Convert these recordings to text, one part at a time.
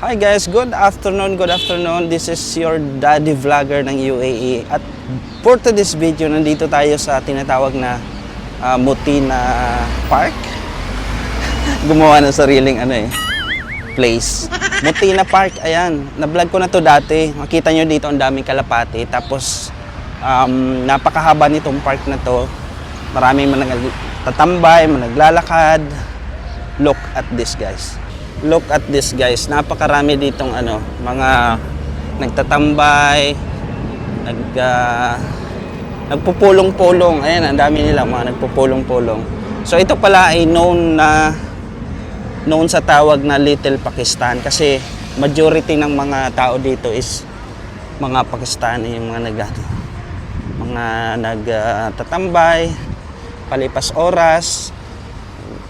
Hi guys, good afternoon. This is your daddy vlogger ng UAE. At for today's video, nandito tayo sa tinatawag na Mutina Park. Gumawa ng sariling place. Mutina Park, ayan. Na-vlog ko na to dati. Makita nyo dito ang daming kalapati. Tapos napakahaba nitong park na to. Maraming tatambay, naglalakad. Look at this guys. Look at this guys. Napakarami ditong mga nagtatambay, nagpupulong-pulong. Ayan, ang dami nila mga nagpupulong-pulong. So ito pala ay known sa tawag na Little Pakistan kasi majority ng mga tao dito is mga Pakistani, yung mga nagtatambay, palipas oras,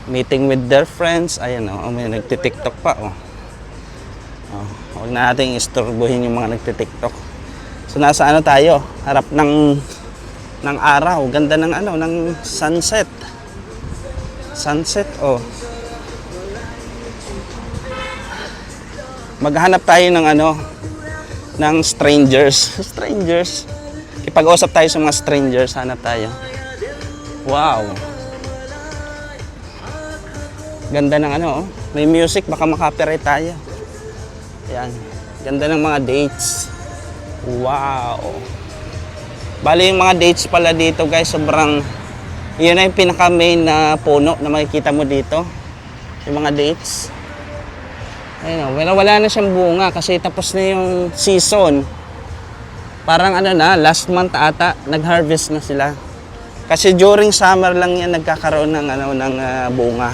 meeting with their friends. Ayan may nagti-TikTok pa huwag nating istorbohin yung mga nagti-TikTok. So nasa tayo, harap ng araw. Ganda ng ng sunset. Maghanap tayo ng strangers. Ipag-usap tayo sa mga strangers, hanap tayo. Wow. Ganda ng may music, baka makapiright tayo. Ayan. Ganda ng mga dates. Wow. Bali yung mga dates pala dito guys, sobrang, yun na yung pinaka main na puno na makikita mo dito. Yung mga dates. Ayun wala na siyang bunga kasi tapos na yung season. Parang last month ata, nag-harvest na sila. Kasi during summer lang yan nagkakaroon ng bunga.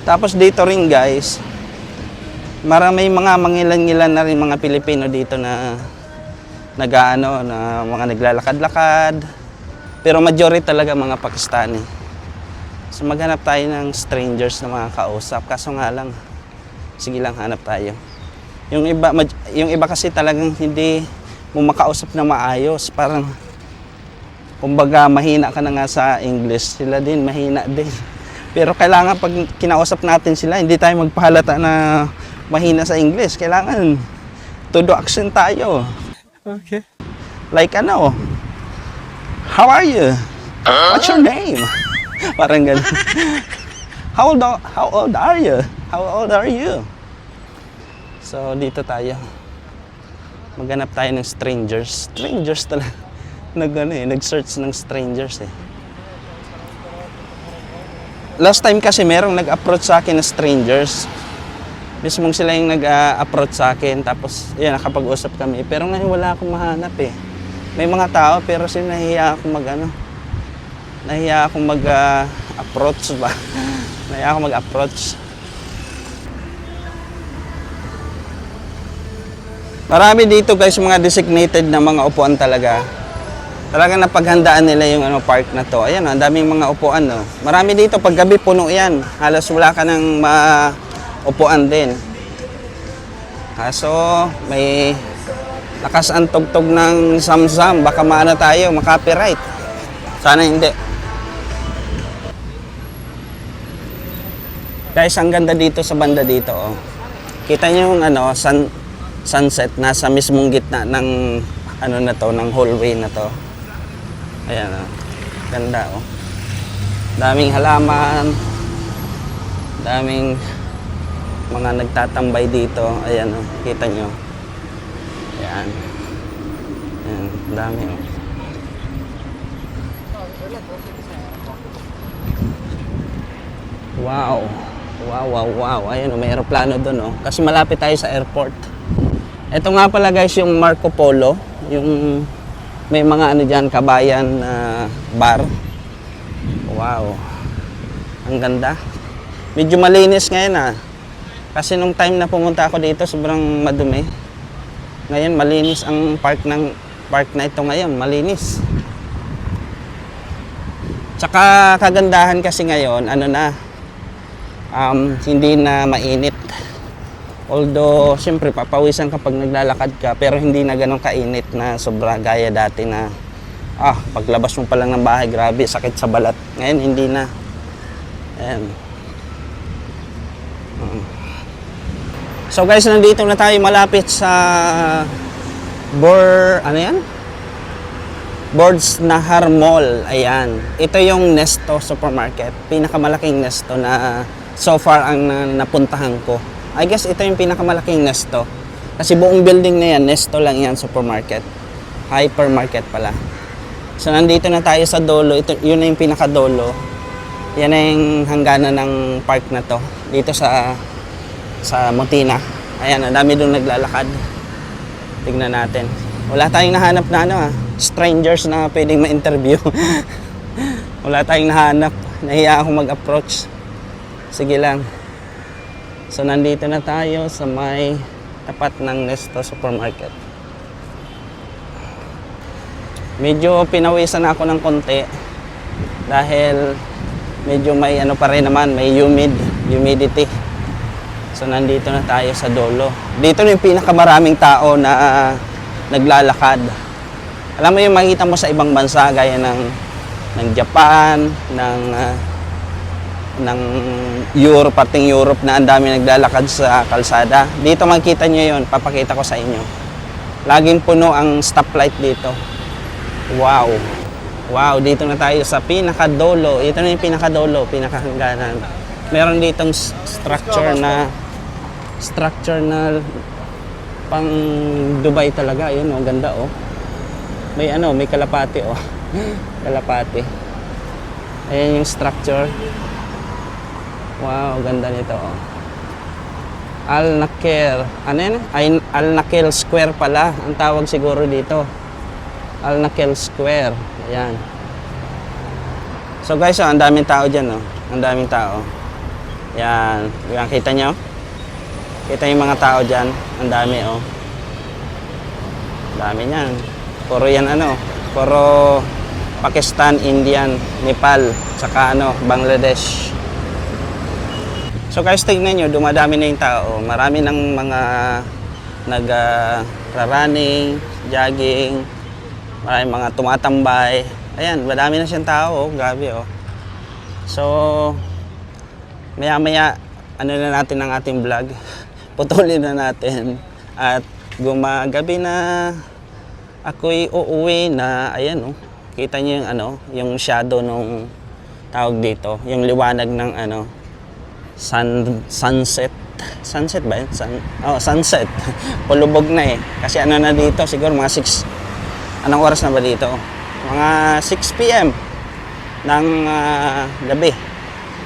Tapos dito rin guys, maraming mga mangilan-ngilan na rin mga Pilipino dito na na mga naglalakad-lakad. Pero majority talaga mga Pakistani. So maghanap tayo ng strangers na mga kausap. Kaso nga lang, sige lang, hanap tayo. Yung iba kasi talagang hindi mo makausap na maayos. Parang, kumbaga mahina ka na nga sa English. Sila din, mahina din. Pero kailangan pag kinausap natin sila, hindi tayo magpahalata na mahina sa English. Kailangan todo action tayo. Okay. Like how are you? What's your name? Parang ganun. How old are you? How old are you? So dito tayo. Maghanap tayo ng strangers. Strangers talaga. Nag-search ng strangers Last time kasi merong nag-approach sa akin na strangers. Mismong sila yung nag-approach sa akin. Tapos, yun, nakapag-usap kami. Pero ngayon wala akong mahanap May mga tao, pero nahiya akong nahiya akong mag-approach ba? Nahiya akong mag-approach. Marami dito guys, mga designated na mga upuan talaga. Talagang napaghandaan nila yung park na to. Ayan, ang daming mga upuan Marami dito, pag gabi puno yan. Halos wala ka ng upuan din. Kaso may lakas ang tugtog ng samsam. Baka tayo, makapiright. Sana hindi. Guys, ang ganda dito sa banda dito. Kita niyo yung sunset nasa mismong gitna ng ng hallway na to. Ayan ganda daming halaman, daming mga nagtatambay dito. Ayan kita nyo. Ayan dami Wow. Ayan may eroplano doon kasi malapit tayo sa airport. Ito nga pala guys yung Marco Polo, yung may mga dyan, kabayan bar. Wow. Ang ganda. Medyo malinis ngayon Kasi nung time na pumunta ako dito, sobrang madumi. Ngayon malinis ang park na ito ngayon, malinis. Tsaka kagandahan kasi ngayon, hindi na mainit. Although, siyempre, papawisan kapag naglalakad ka, pero hindi na ganun kainit na sobra gaya dati na, paglabas mo pa lang ng bahay, grabe, sakit sa balat. Ngayon, hindi na. Ayan. So guys, nandito na tayo malapit sa ano yan? Bords Nahar Mall. Ayan. Ito yung Nesto Supermarket. Pinakamalaking Nesto na so far ang napuntahan ko. I guess ito yung pinakamalaking Nesto. Kasi buong building na yan, Nesto lang yan, supermarket. Hypermarket pala. So nandito na tayo sa dulo. Ito, yun na yung pinakadolo. Yan na yung hangganan ng park na to. Dito sa Motina. Ayan, ang dami doon naglalakad. Tignan natin. Wala tayong nahanap na strangers na pwedeng ma-interview. Wala tayong nahanap. Nahiya ako mag-approach. Sige lang. So nandito na tayo sa may tapat ng Nesto Supermarket. Medyo pinawisan na ako ng konti dahil medyo may ano pa rin naman, may humidity. So nandito na tayo sa dulo. Dito na yung pinakamaraming tao na naglalakad. Alam mo yung makita mo sa ibang bansa gaya ng Japan, ng Europe, pating Europe na ang dami naglalakad sa kalsada. Dito makita nyo yun, papakita ko sa inyo. Laging puno ang stoplight dito. Wow! Wow, dito na tayo sa pinakadolo. Ito na yung pinakadolo, pinakahangganan. Meron ditong structure na pang Dubai talaga. Ayun oh, ganda oh. May kalapati oh. Kalapati. Ayan yung structure. Wow, ganda nito oh. Al Nakil. Ano yan? Al Nakil Square pala. Ang tawag siguro dito. Al Nakil Square. Ayan. So guys, oh, ang daming tao dyan oh. Ang daming tao. Yan. Yan, kita nyo? Kita yung mga tao dyan. Ang dami oh. Dami niyan. Puro yan puro Pakistan, Indian, Nepal, saka Bangladesh. So guys, tignan nyo, dumadami na yung tao. Marami ng mga running, jogging, maraming mga tumatambay. Ayan, madami na siyang tao oh. Grabe oh. So, maya-maya, na natin ang ating vlog. Putulin na natin. At gumagabi na, ako'y uuwi na, ayan oh. Kita niyo yung yung shadow nung tawag dito, yung liwanag ng sunset. Sunset ba yun? Sunset. Pulubog na eh. Kasi na dito, siguro mga 6, anong oras na ba dito? Mga 6 PM ng gabi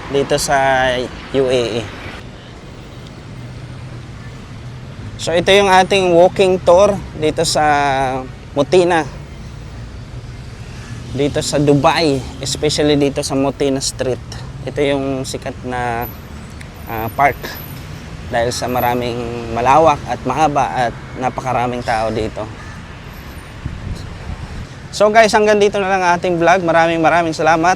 dito sa UAE. So ito yung ating walking tour dito sa Motina. Dito sa Dubai, especially dito sa Motina Street. Ito yung sikat na park dahil sa maraming malawak at mahaba at napakaraming tao dito. So guys, hanggang dito na lang ang ating vlog. Maraming salamat.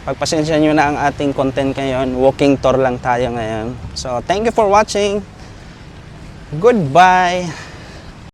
Pagpasensya nyo na ang ating content ngayon. Walking tour lang tayo ngayon. So thank you for watching. Goodbye.